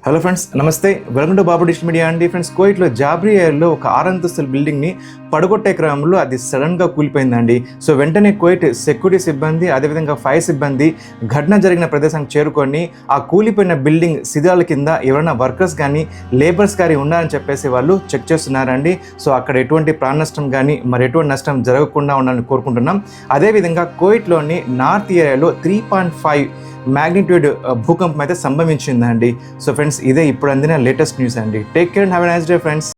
Hello friends, నమస్తే. Welcome to Babu digital media అండి. Friends, కువైట్లో జాబ్రీ ఏరియాలో ఒక 6 అంతస్తుల బిల్డింగ్ని పడగొట్టే క్రమంలో అది సడన్గా కూలిపోయిందండి. సో వెంటనే కువైట్ సెక్యూరిటీ సిబ్బంది, అదేవిధంగా ఫైర్ సిబ్బంది ఘటన జరిగిన ప్రదేశానికి చేరుకొని ఆ కూలిపోయిన బిల్డింగ్ శిథిలాల కింద ఎవరైనా వర్కర్స్ కానీ లేబర్స్ కానీ ఉన్నారని చెప్పేసి వాళ్ళు చెక్ చేస్తున్నారండి. సో అక్కడ ఎటువంటి ప్రాణ నష్టం కానీ మరి ఎటువంటి నష్టం జరగకుండా ఉండాలని కోరుకుంటున్నాం. అదేవిధంగా కువైట్లోని నార్త్ ఏరియాలో 3.5 మ్యాగ్నిట్యూడ్ భూకంపం అయితే సంభవించిందండి. సో ఫ్రెండ్స్, ఇదే ఇప్పుడు అందిన లేటెస్ట్ న్యూస్ అండి. Take care and have a nice day friends.